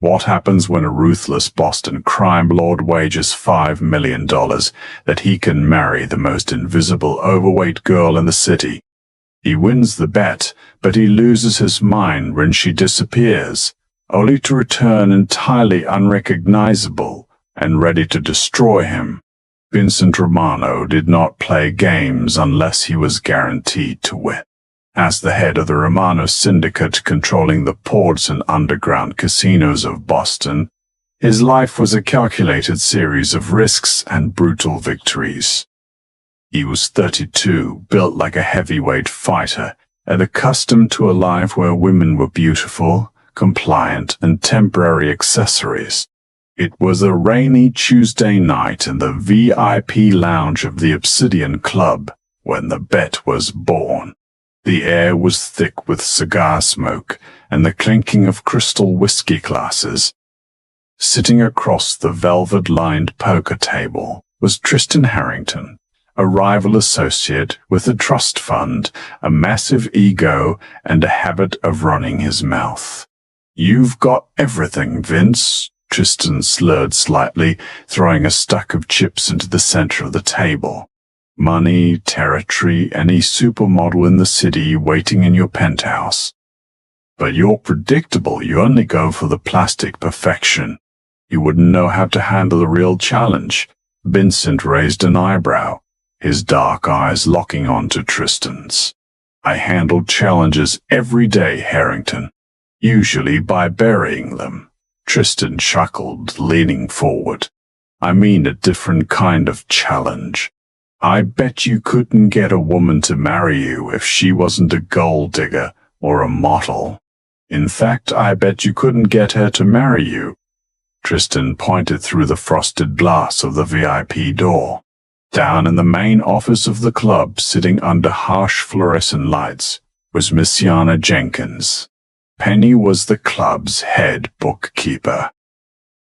What happens when a ruthless Boston crime lord wagers $5 million that he can marry the most invisible overweight girl in the city? He wins the bet, but he loses his mind when she disappears, only to return entirely unrecognizable and ready to destroy him. Vincent Romano did not play games unless he was guaranteed to win. As the head of the Romano syndicate controlling the ports and underground casinos of Boston, his life was a calculated series of risks and brutal victories. He was 32, built like a heavyweight fighter, and accustomed to a life where women were beautiful, compliant, and temporary accessories. It was a rainy Tuesday night in the VIP lounge of the Obsidian Club when the bet was born. The air was thick with cigar smoke and the clinking of crystal whiskey glasses. Sitting across the velvet-lined poker table was Tristan Harrington, a rival associate with a trust fund, a massive ego, and a habit of running his mouth. "You've got everything, Vince," Tristan slurred slightly, throwing a stack of chips into the center of the table. "Money, territory, any supermodel in the city waiting in your penthouse. But you're predictable. You only go for the plastic perfection. You wouldn't know how to handle a real challenge." Vincent raised an eyebrow, his dark eyes locking onto Tristan's. "I handle challenges every day, Harrington, usually by burying them." Tristan chuckled, leaning forward. "I mean a different kind of challenge. I bet you couldn't get a woman to marry you if she wasn't a gold digger or a model. In fact, I bet you couldn't get her to marry you." Tristan pointed through the frosted glass of the VIP door. Down in the main office of the club, sitting under harsh fluorescent lights, was Miss Yana Jenkins. Penny was the club's head bookkeeper.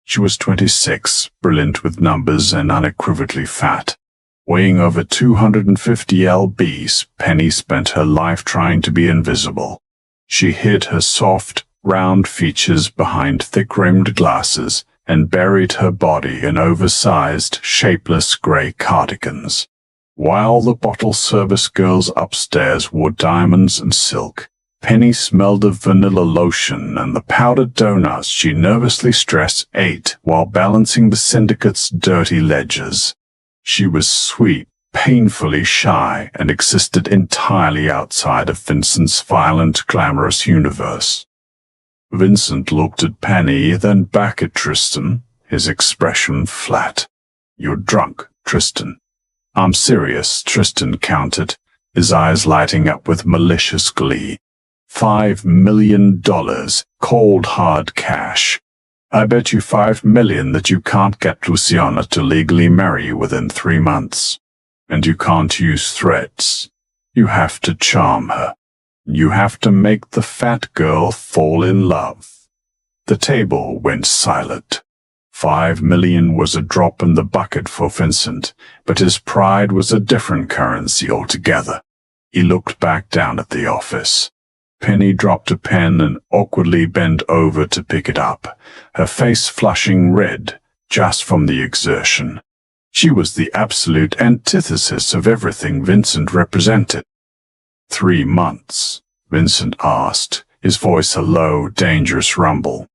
She was 26, brilliant with numbers and unequivocally fat. Weighing over 250 lbs, Penny spent her life trying to be invisible. She hid her soft, round features behind thick-rimmed glasses and buried her body in oversized, shapeless gray cardigans. While the bottle service girls upstairs wore diamonds and silk, Penny smelled of vanilla lotion and the powdered donuts she nervously stressed ate while balancing the syndicate's dirty ledgers. She was sweet, painfully shy, and existed entirely outside of Vincent's violent, glamorous universe. Vincent looked at Penny, then back at Tristan, his expression flat. "You're drunk, Tristan." "I'm serious," Tristan countered, his eyes lighting up with malicious glee. $5 million, cold hard cash. I bet you $5 million that you can't get Luciana to legally marry you within 3 months. And you can't use threats. You have to charm her. You have to make the fat girl fall in love. The table went silent. $5 million was a drop in the bucket for Vincent, but his pride was a different currency altogether. He looked back down at the office. Penny dropped a pen and awkwardly bent over to pick it up, her face flushing red just from the exertion. She was the absolute antithesis of everything Vincent represented. 3 months, Vincent asked, his voice a low, dangerous rumble.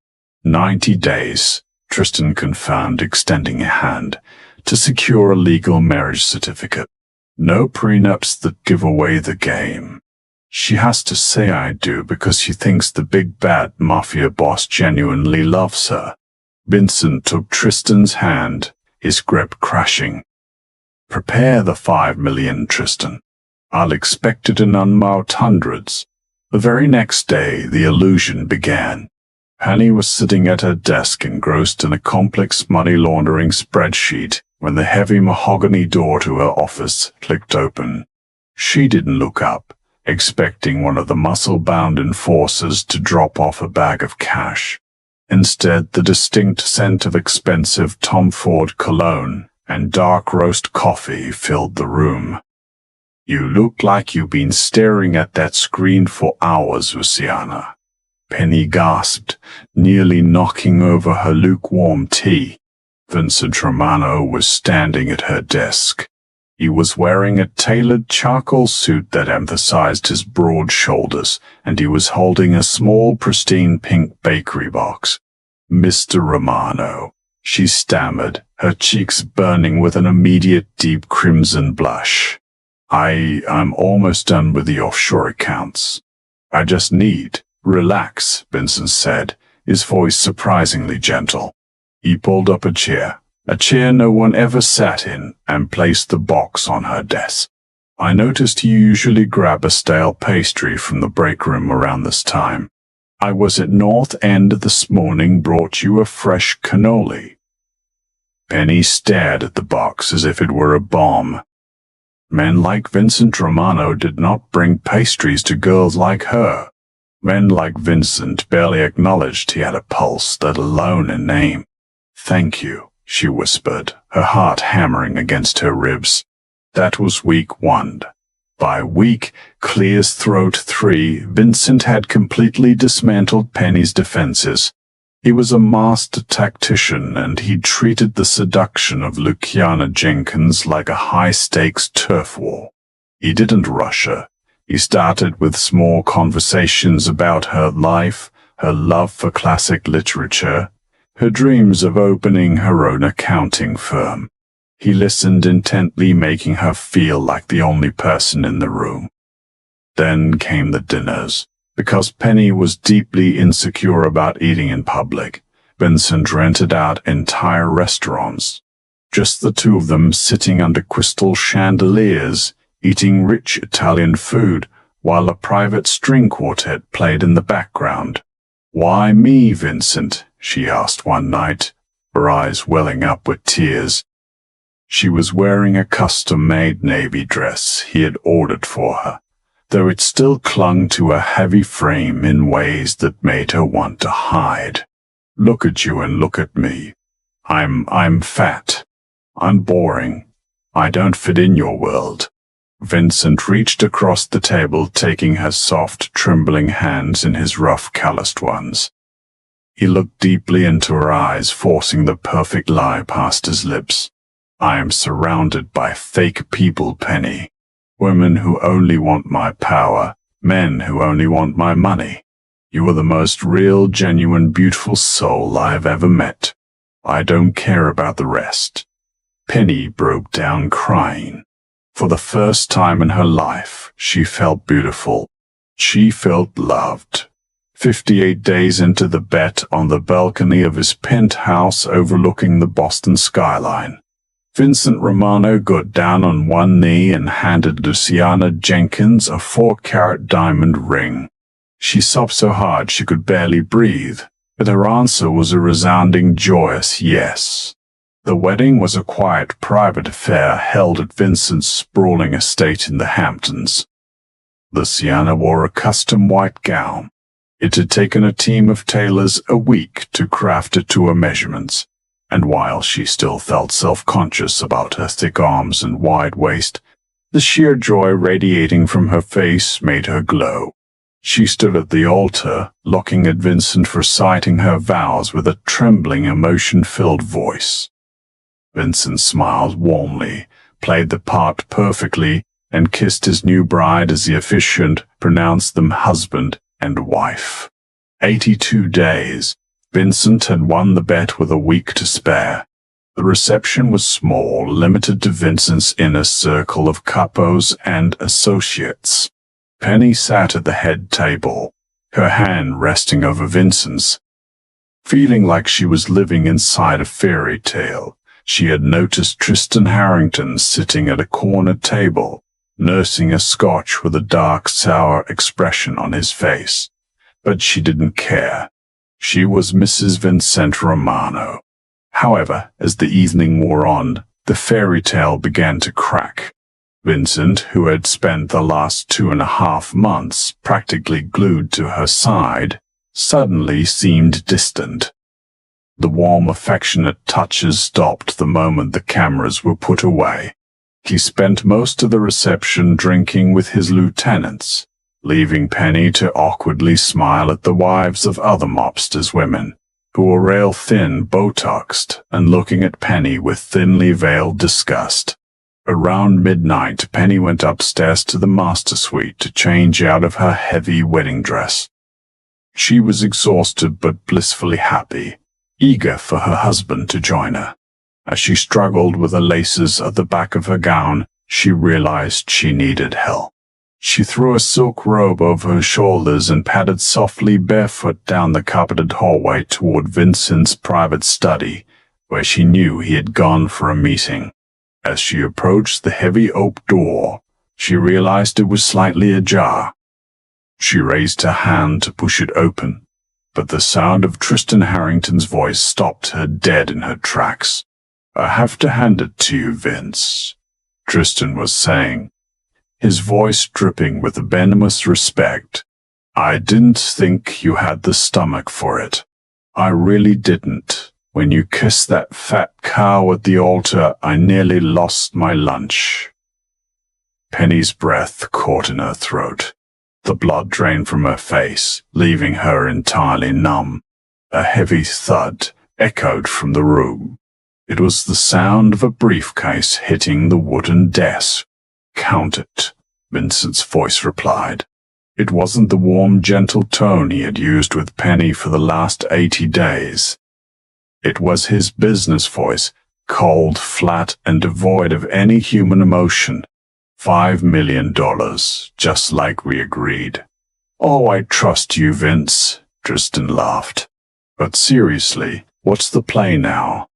90 days, Tristan confirmed, extending a hand, to secure a legal marriage certificate. No prenups that give away the game. She has to say I do because she thinks the big bad Mafia boss genuinely loves her. Vincent took Tristan's hand, his grip crashing. "Prepare the $5 million, Tristan. I'll expect it in unmarked hundreds." The very next day, the illusion began. Penny was sitting at her desk engrossed in a complex money laundering spreadsheet when the heavy mahogany door to her office clicked open. She didn't look up, expecting one of the muscle-bound enforcers to drop off a bag of cash. Instead, the distinct scent of expensive Tom Ford cologne and dark roast coffee filled the room. "You look like you've been staring at that screen for hours, Luciana." Penny gasped, nearly knocking over her lukewarm tea. Vincent Romano was standing at her desk. He was wearing a tailored charcoal suit that emphasized his broad shoulders, and he was holding a small, pristine pink bakery box. "Mr. Romano," she stammered, her cheeks burning with an immediate deep crimson blush. I'm almost done with the offshore accounts. I just need..." "Relax," Vincent said, his voice surprisingly gentle. He pulled up a chair no one ever sat in, and placed the box on her desk. "I noticed you usually grab a stale pastry from the break room around this time. I was at North End this morning, brought you a fresh cannoli." Penny stared at the box as if it were a bomb. Men like Vincent Romano did not bring pastries to girls like her. Men like Vincent barely acknowledged he had a pulse, let alone a name. "Thank you," she whispered, her heart hammering against her ribs. That was week 1. By week, clear as throat 3, Vincent had completely dismantled Penny's defenses. He was a master tactician, and he treated the seduction of Luciana Jenkins like a high-stakes turf war. He didn't rush her. He started with small conversations about her life, her love for classic literature, her dreams of opening her own accounting firm. He listened intently, making her feel like the only person in the room. Then came the dinners. Because Penny was deeply insecure about eating in public, Vincent rented out entire restaurants. Just the two of them sitting under crystal chandeliers, eating rich Italian food, while a private string quartet played in the background. "Why me, Vincent?" she asked one night, her eyes welling up with tears. She was wearing a custom-made navy dress he had ordered for her, though it still clung to a heavy frame in ways that made her want to hide. "Look at you and look at me. I'm fat. I'm boring. I don't fit in your world." Vincent reached across the table, taking her soft, trembling hands in his rough, calloused ones. He looked deeply into her eyes, forcing the perfect lie past his lips. "I am surrounded by fake people, Penny. Women who only want my power, men who only want my money. You are the most real, genuine, beautiful soul I have ever met. I don't care about the rest." Penny broke down crying. For the first time in her life, she felt beautiful. She felt loved. 58 days into the bet, on the balcony of his penthouse overlooking the Boston skyline, Vincent Romano got down on one knee and handed Luciana Jenkins a 4-carat diamond ring. She sobbed so hard she could barely breathe, but her answer was a resounding, joyous yes. The wedding was a quiet, private affair held at Vincent's sprawling estate in the Hamptons. Luciana wore a custom white gown. It had taken a team of tailors a week to craft it to her measurements, and while she still felt self-conscious about her thick arms and wide waist, the sheer joy radiating from her face made her glow. She stood at the altar, looking at Vincent, reciting her vows with a trembling, emotion-filled voice. Vincent smiled warmly, played the part perfectly, and kissed his new bride as the officiant pronounced them husband and wife. 82 days. Vincent had won the bet with a week to spare. The reception was small, limited to Vincent's inner circle of capos and associates. Penny sat at the head table, her hand resting over Vincent's. Feeling like she was living inside a fairy tale, she had noticed Tristan Harrington sitting at a corner table, nursing a scotch with a dark, sour expression on his face. But she didn't care. She was Mrs. Vincent Romano. However, as the evening wore on, the fairy tale began to crack. Vincent, who had spent the last 2.5 months practically glued to her side, suddenly seemed distant. The warm, affectionate touches stopped the moment the cameras were put away. He spent most of the reception drinking with his lieutenants, leaving Penny to awkwardly smile at the wives of other mobsters' women, who were rail-thin, Botoxed, and looking at Penny with thinly veiled disgust. Around midnight, Penny went upstairs to the master suite to change out of her heavy wedding dress. She was exhausted but blissfully happy, eager for her husband to join her. As she struggled with the laces at the back of her gown, she realized she needed help. She threw a silk robe over her shoulders and padded softly barefoot down the carpeted hallway toward Vincent's private study, where she knew he had gone for a meeting. As she approached the heavy oak door, she realized it was slightly ajar. She raised her hand to push it open, but the sound of Tristan Harrington's voice stopped her dead in her tracks. "I have to hand it to you, Vince," Tristan was saying, his voice dripping with venomous respect. "I didn't think you had the stomach for it. I really didn't. When you kissed that fat cow at the altar, I nearly lost my lunch." Penny's breath caught in her throat. The blood drained from her face, leaving her entirely numb. A heavy thud echoed from the room. It was the sound of a briefcase hitting the wooden desk. "Count it," Vincent's voice replied. It wasn't the warm, gentle tone he had used with Penny for the last 80 days. It was his business voice, cold, flat, and devoid of any human emotion. $5 million, just like we agreed. "Oh, I trust you, Vince," Tristan laughed. "But seriously, what's the play now?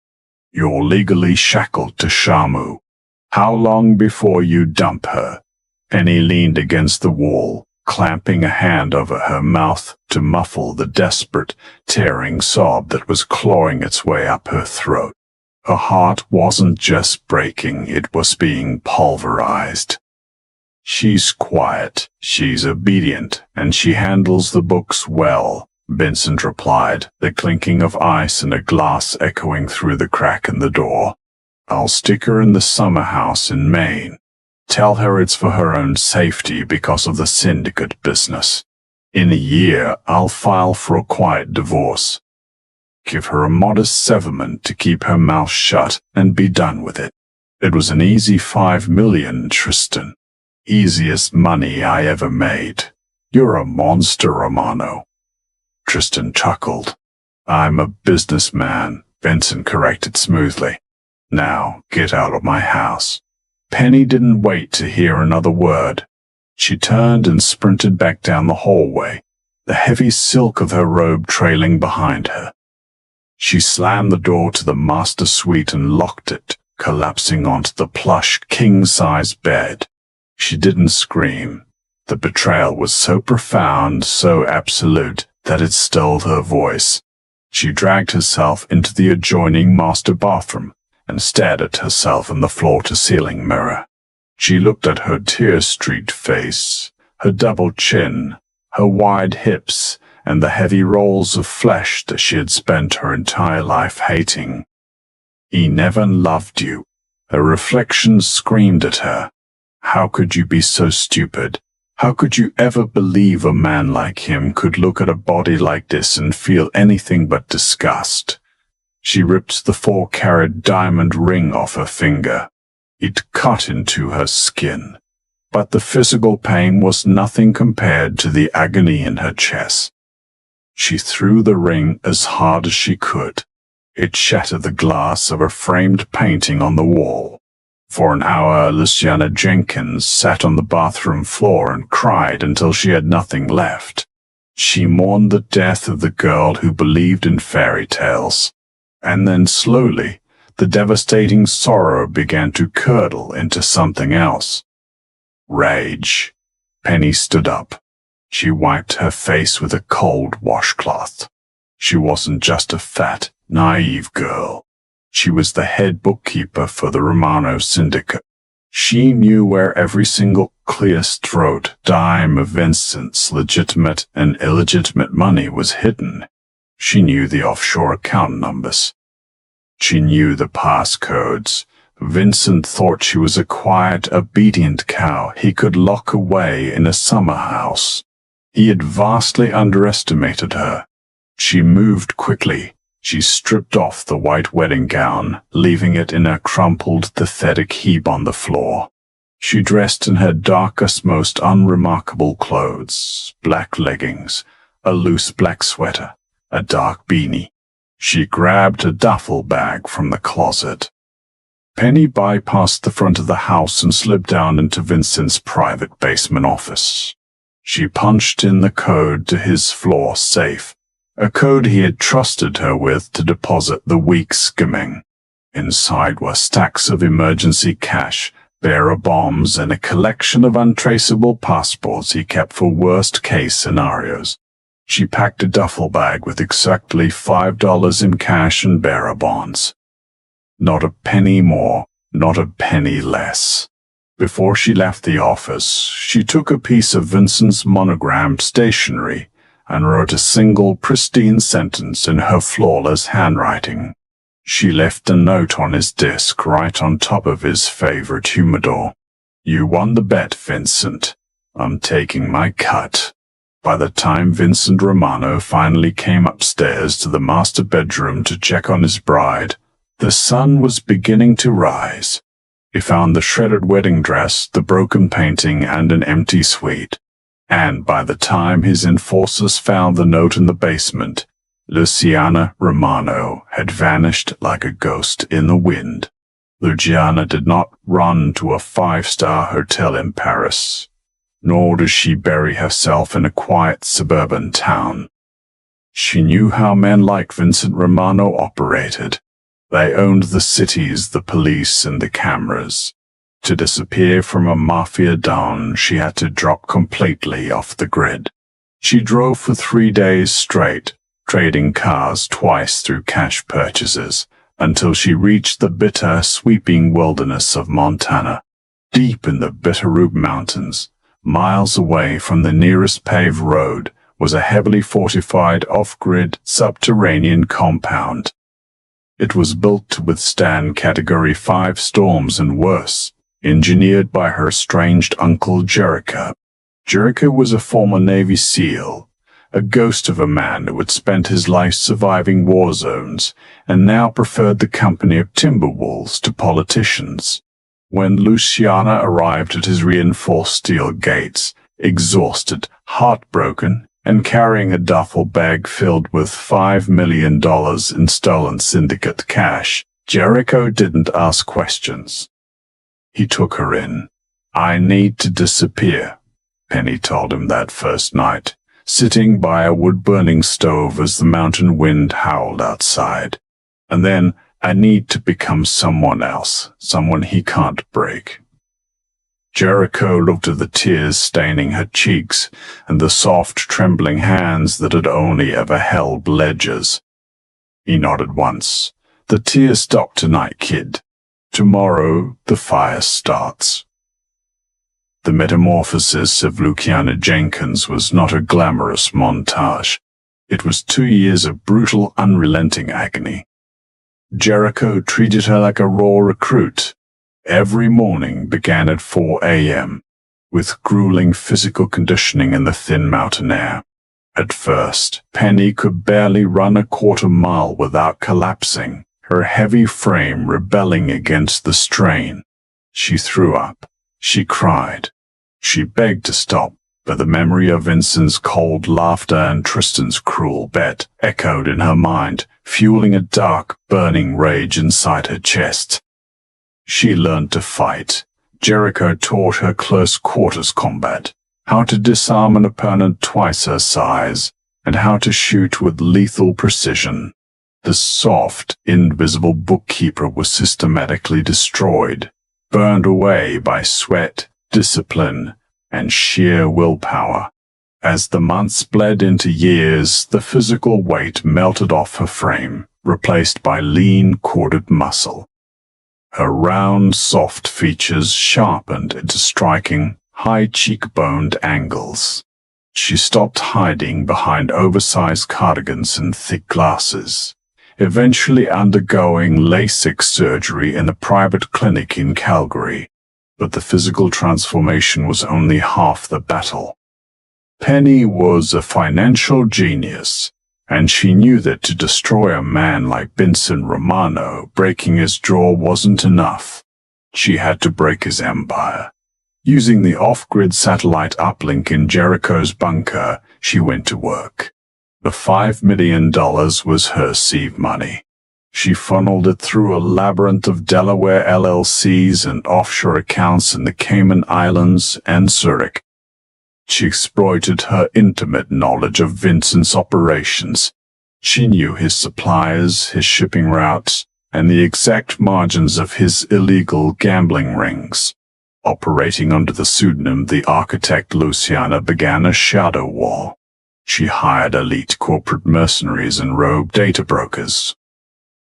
You're legally shackled to Shamu. How long before you dump her?" Penny leaned against the wall, clamping a hand over her mouth to muffle the desperate, tearing sob that was clawing its way up her throat. Her heart wasn't just breaking, it was being pulverized. "She's quiet, she's obedient, and she handles the books well," Vincent replied, the clinking of ice and a glass echoing through the crack in the door. "I'll stick her in the summer house in Maine. Tell her it's for her own safety because of the syndicate business. In a year, I'll file for a quiet divorce. Give her a modest settlement to keep her mouth shut and be done with it." It was an easy $5 million, Tristan. Easiest money I ever made. "You're a monster, Romano." Tristan chuckled. "I'm a businessman," Vincent corrected smoothly. "Now, get out of my house." Penny didn't wait to hear another word. She turned and sprinted back down the hallway, the heavy silk of her robe trailing behind her. She slammed the door to the master suite and locked it, collapsing onto the plush, king-size bed. She didn't scream. The betrayal was so profound, so absolute, that it stilled her voice. She dragged herself into the adjoining master bathroom and stared at herself in the floor-to-ceiling mirror. She looked at her tear-streaked face, her double chin, her wide hips, and the heavy rolls of flesh that she had spent her entire life hating. "He never loved you." Her reflection screamed at her. How could you be so stupid? How could you ever believe a man like him could look at a body like this and feel anything but disgust? She ripped the 4-carat diamond ring off her finger. It cut into her skin, but the physical pain was nothing compared to the agony in her chest. She threw the ring as hard as she could. It shattered the glass of a framed painting on the wall. For an hour, Luciana Jenkins sat on the bathroom floor and cried until she had nothing left. She mourned the death of the girl who believed in fairy tales. And then slowly, the devastating sorrow began to curdle into something else. Rage. Penny stood up. She wiped her face with a cold washcloth. She wasn't just a fat, naive girl. She was the head bookkeeper for the Romano syndicate. She knew where every single clear-throat dime of Vincent's legitimate and illegitimate money was hidden. She knew the offshore account numbers. She knew the passcodes, Vincent thought she was a quiet, obedient cow he could lock away in a summer house. He had vastly underestimated her. She moved quickly. She stripped off the white wedding gown, leaving it in a crumpled, pathetic heap on the floor. She dressed in her darkest, most unremarkable clothes, black leggings, a loose black sweater, a dark beanie. She grabbed a duffel bag from the closet. Penny bypassed the front of the house and slipped down into Vincent's private basement office. She punched in the code to his floor safe, a code he had trusted her with to deposit the week's skimming. Inside were stacks of emergency cash, bearer bombs, and a collection of untraceable passports he kept for worst-case scenarios. She packed a duffel bag with exactly $5 in cash and bearer bonds. Not a penny more, not a penny less. Before she left the office, she took a piece of Vincent's monogrammed stationery and wrote a single pristine sentence in her flawless handwriting. She left a note on his desk right on top of his favorite humidor. "You won the bet, Vincent. I'm taking my cut." By the time Vincent Romano finally came upstairs to the master bedroom to check on his bride, the sun was beginning to rise. He found the shredded wedding dress, the broken painting, and an empty suite. And by the time his enforcers found the note in the basement, Luciana Romano had vanished like a ghost in the wind. Luciana did not run to a five-star hotel in Paris, nor did she bury herself in a quiet suburban town. She knew how men like Vincent Romano operated. They owned the cities, the police, and the cameras. To disappear from a Mafia don, she had to drop completely off the grid. She drove for 3 days straight, trading cars twice through cash purchases, until she reached the bitter, sweeping wilderness of Montana. Deep in the Bitterroot Mountains, miles away from the nearest paved road, was a heavily fortified off-grid subterranean compound. It was built to withstand Category 5 storms and worse, engineered by her estranged uncle Jericho. Jericho was a former Navy SEAL, a ghost of a man who had spent his life surviving war zones and now preferred the company of timber wolves to politicians. When Luciana arrived at his reinforced steel gates, exhausted, heartbroken, and carrying a duffel bag filled with $5 million in stolen syndicate cash, Jericho didn't ask questions. He took her in. "I need to disappear," Penny told him that first night, sitting by a wood-burning stove as the mountain wind howled outside. "And then I need to become someone else, someone he can't break." Jericho looked at the tears staining her cheeks and the soft, trembling hands that had only ever held ledgers. He nodded once. "The tears stop tonight, kid. Tomorrow the fire starts." The metamorphosis of Luciana Jenkins was not a glamorous montage. It was 2 years of brutal, unrelenting agony. Jericho treated her like a raw recruit. Every morning began at 4 a.m., with grueling physical conditioning in the thin mountain air. At first, Penny could barely run a quarter-mile without collapsing, her heavy frame rebelling against the strain. She threw up. She cried. She begged to stop, but the memory of Vincent's cold laughter and Tristan's cruel bet echoed in her mind, fueling a dark, burning rage inside her chest. She learned to fight. Jericho taught her close quarters combat, how to disarm an opponent twice her size, and how to shoot with lethal precision. The soft, invisible bookkeeper was systematically destroyed, burned away by sweat, discipline, and sheer willpower. As the months bled into years, the physical weight melted off her frame, replaced by lean, corded muscle. Her round, soft features sharpened into striking, high cheekboned angles. She stopped hiding behind oversized cardigans and thick glasses, eventually undergoing LASIK surgery in a private clinic in Calgary. But the physical transformation was only half the battle. Penny was a financial genius, and she knew that to destroy a man like Vincent Romano, breaking his jaw wasn't enough. She had to break his empire. Using the off-grid satellite uplink in Jericho's bunker, she went to work. The $5 million was her seed money. She funneled it through a labyrinth of Delaware LLCs and offshore accounts in the Cayman Islands and Zurich. She exploited her intimate knowledge of Vincent's operations. She knew his suppliers, his shipping routes, and the exact margins of his illegal gambling rings. Operating under the pseudonym The Architect, Luciana began a shadow war. She hired elite corporate mercenaries and rogue data brokers.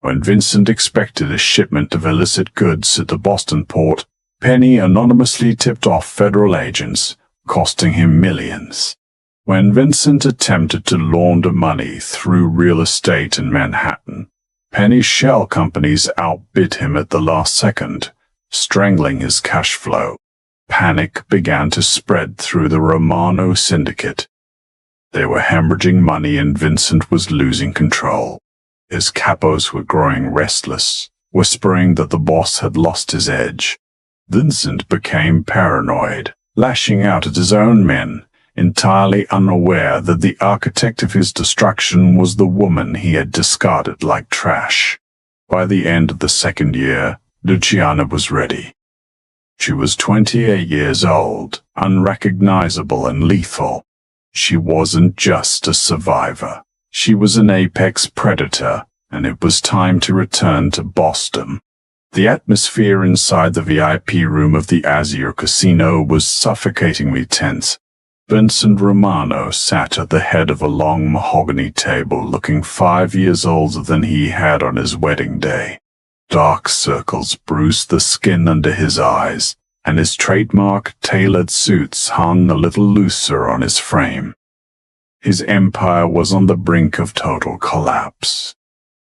When Vincent expected a shipment of illicit goods at the Boston port, Penny anonymously tipped off federal agents, costing him millions. When Vincent attempted to launder money through real estate in Manhattan, Penny's shell companies outbid him at the last second, strangling his cash flow. Panic began to spread through the Romano syndicate. They were hemorrhaging money and Vincent was losing control. His capos were growing restless, whispering that the boss had lost his edge. Vincent became paranoid, lashing out at his own men, entirely unaware that the architect of his destruction was the woman he had discarded like trash. By the end of the second year, Luciana was ready. She was 28 years old, unrecognizable and lethal. She wasn't just a survivor. She was an apex predator, and it was time to return to Boston. The atmosphere inside the VIP room of the Azure Casino was suffocatingly tense. Vincent Romano sat at the head of a long mahogany table looking 5 years older than he had on his wedding day. Dark circles bruised the skin under his eyes, and his trademark tailored suits hung a little looser on his frame. His empire was on the brink of total collapse.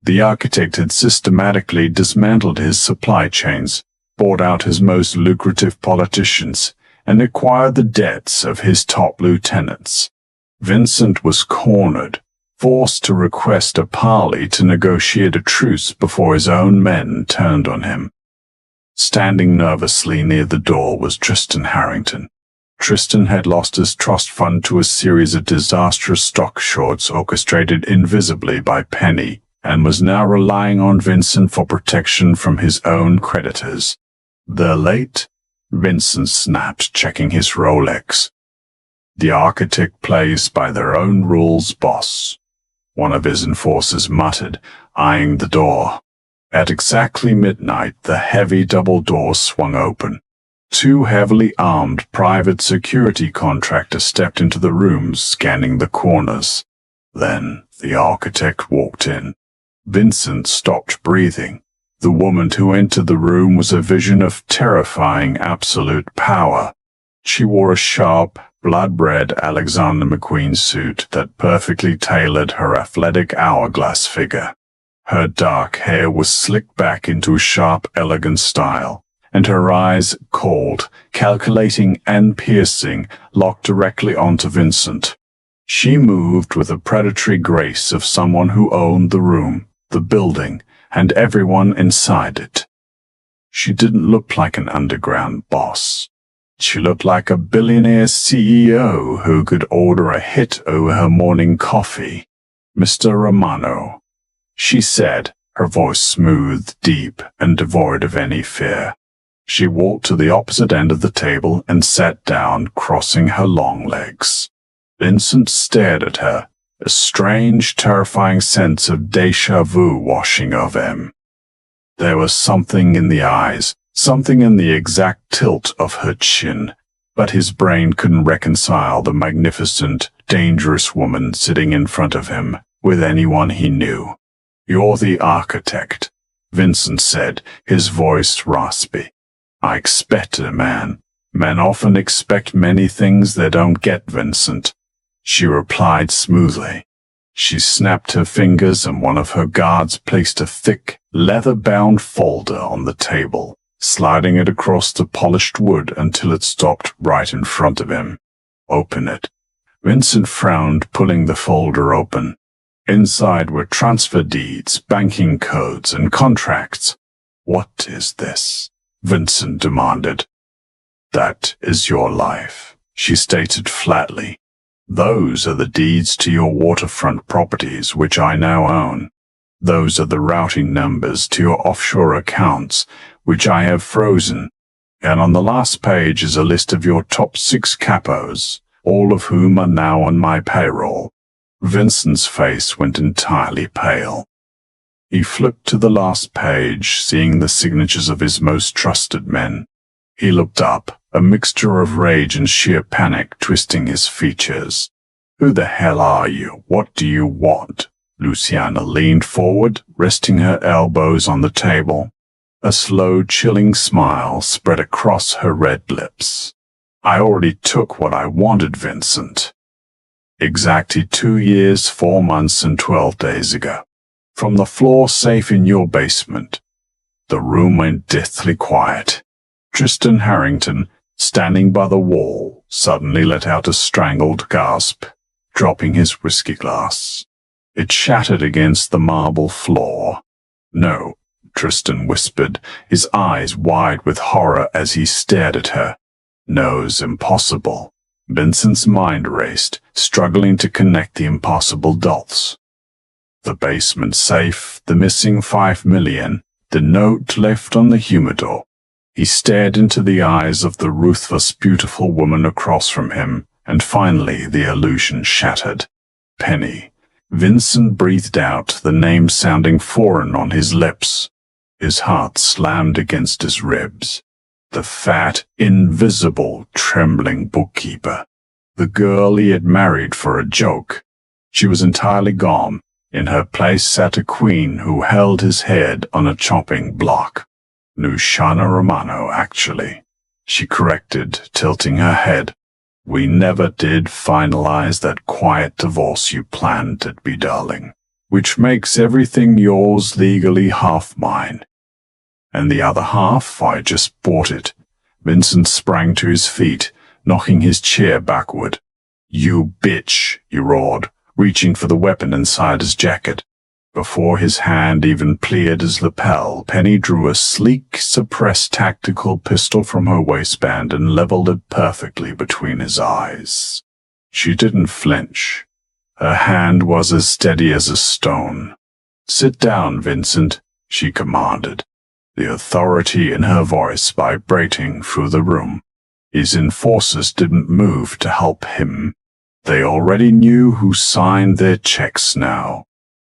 The architect had systematically dismantled his supply chains, bought out his most lucrative politicians, and acquired the debts of his top lieutenants. Vincent was cornered, forced to request a parley to negotiate a truce before his own men turned on him. Standing nervously near the door was Tristan Harrington. Tristan had lost his trust fund to a series of disastrous stock shorts orchestrated invisibly by Penny, and was now relying on Vincent for protection from his own creditors. "They're late?" Vincent snapped, checking his Rolex. "The architect plays by their own rules, boss," one of his enforcers muttered, eyeing the door. At exactly midnight, the heavy double door swung open. 2 heavily armed private security contractors stepped into the room, scanning the corners. Then the architect walked in. Vincent stopped breathing. The woman who entered the room was a vision of terrifying absolute power. She wore a sharp, blood-red Alexander McQueen suit that perfectly tailored her athletic hourglass figure. Her dark hair was slicked back into a sharp, elegant style, and her eyes, cold, calculating, and piercing, locked directly onto Vincent. She moved with the predatory grace of someone who owned the room, the building, and everyone inside it. She didn't look like an underground boss. She looked like a billionaire CEO who could order a hit over her morning coffee. "Mr. Romano," she said, her voice smooth, deep, and devoid of any fear. She walked to the opposite end of the table and sat down, crossing her long legs. Vincent stared at her, a strange, terrifying sense of déjà vu washing over him. There was something in the eyes, something in the exact tilt of her chin, but his brain couldn't reconcile the magnificent, dangerous woman sitting in front of him with anyone he knew. "You're the architect," Vincent said, his voice raspy. "I expected a man. Men often expect many things they don't get, Vincent," she replied smoothly. She snapped her fingers and one of her guards placed a thick, leather-bound folder on the table, sliding it across the polished wood until it stopped right in front of him. "Open it." Vincent frowned, pulling the folder open. Inside were transfer deeds, banking codes, and contracts. "What is this?" Vincent demanded. "That is your life," she stated flatly. "Those are the deeds to your waterfront properties, which I now own. Those are the routing numbers to your offshore accounts, which I have frozen. And on the last page is a list of your top 6 capos, all of whom are now on my payroll." Vincent's face went entirely pale. He flipped to the last page, seeing the signatures of his most trusted men. He looked up, a mixture of rage and sheer panic twisting his features. "Who the hell are you? What do you want?" Luciana leaned forward, resting her elbows on the table. A slow, chilling smile spread across her red lips. "I already took what I wanted, Vincent. Exactly 2 years, 4 months, and 12 days ago. From the floor safe in your basement." The room went deathly quiet. Tristan Harrington, standing by the wall, suddenly let out a strangled gasp, dropping his whiskey glass. It shattered against the marble floor. "No," Tristan whispered, his eyes wide with horror as he stared at her. "No's impossible." Vincent's mind raced, struggling to connect the impossible dots. The basement safe, the missing 5 million, the note left on the humidor. He stared into the eyes of the ruthless, beautiful woman across from him, and finally the illusion shattered. "Penny." Vincent breathed out, the name sounding foreign on his lips. His heart slammed against his ribs. The fat, invisible, trembling bookkeeper. The girl he had married for a joke. She was entirely gone. In her place sat a queen who held his head on a chopping block. "Luciana Romano, actually," she corrected, tilting her head. "We never did finalize that quiet divorce you planned, did we, darling? Which makes everything yours legally half mine. And the other half, I just bought it." Vincent sprang to his feet, knocking his chair backward. "You bitch," he roared, reaching for the weapon inside his jacket. Before his hand even cleared his lapel, Penny drew a sleek, suppressed tactical pistol from her waistband and leveled it perfectly between his eyes. She didn't flinch. Her hand was as steady as a stone. "Sit down, Vincent," she commanded, the authority in her voice vibrating through the room. His enforcers didn't move to help him. They already knew who signed their checks now.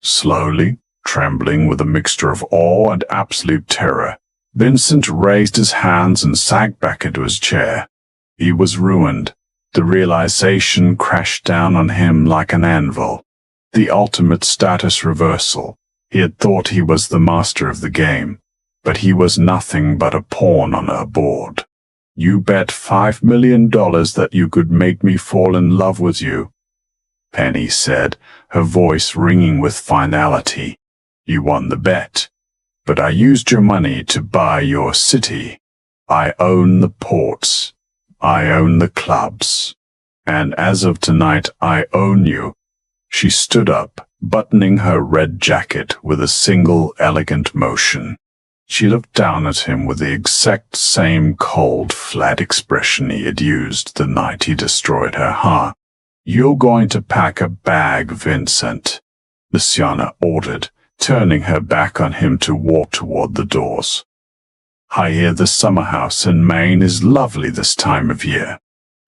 Slowly, trembling with a mixture of awe and absolute terror, Vincent raised his hands and sagged back into his chair. He was ruined. The realization crashed down on him like an anvil. The ultimate status reversal. He had thought he was the master of the game, but he was nothing but a pawn on her board. "You bet $5 million that you could make me fall in love with you," Penny said, her voice ringing with finality. "You won the bet, but I used your money to buy your city. I own the ports. I own the clubs. And as of tonight, I own you." She stood up, buttoning her red jacket with a single elegant motion. She looked down at him with the exact same cold, flat expression he had used the night he destroyed her heart. "You're going to pack a bag, Vincent," Luciana ordered, turning her back on him to walk toward the doors. "I hear the summer house in Maine is lovely this time of year.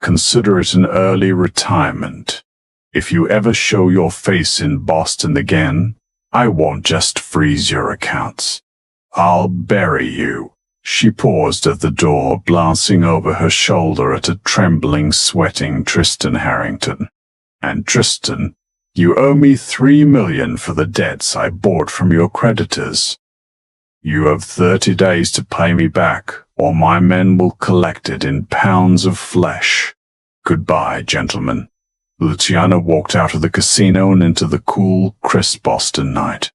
Consider it an early retirement. If you ever show your face in Boston again, I won't just freeze your accounts. I'll bury you." She paused at the door, glancing over her shoulder at a trembling, sweating Tristan Harrington. "And Tristan, you owe me $3 million for the debts I bought from your creditors. You have 30 days to pay me back, or my men will collect it in pounds of flesh. Goodbye, gentlemen." Luciana walked out of the casino and into the cool, crisp Boston night.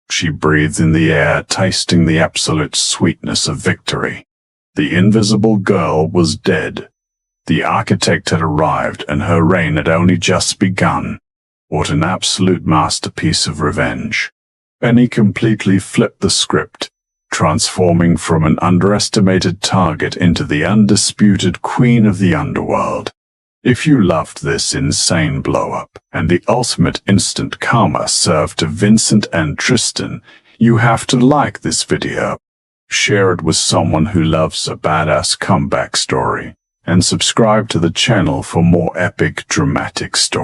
She breathed in the air, tasting the absolute sweetness of victory. The invisible girl was dead. The architect had arrived, and her reign had only just begun. What an absolute masterpiece of revenge. Penny completely flipped the script, transforming from an underestimated target into the undisputed queen of the underworld. If you loved this insane blow-up and the ultimate instant karma served to Vincent and Tristan, you have to like this video. Share it with someone who loves a badass comeback story, and subscribe to the channel for more epic dramatic stories.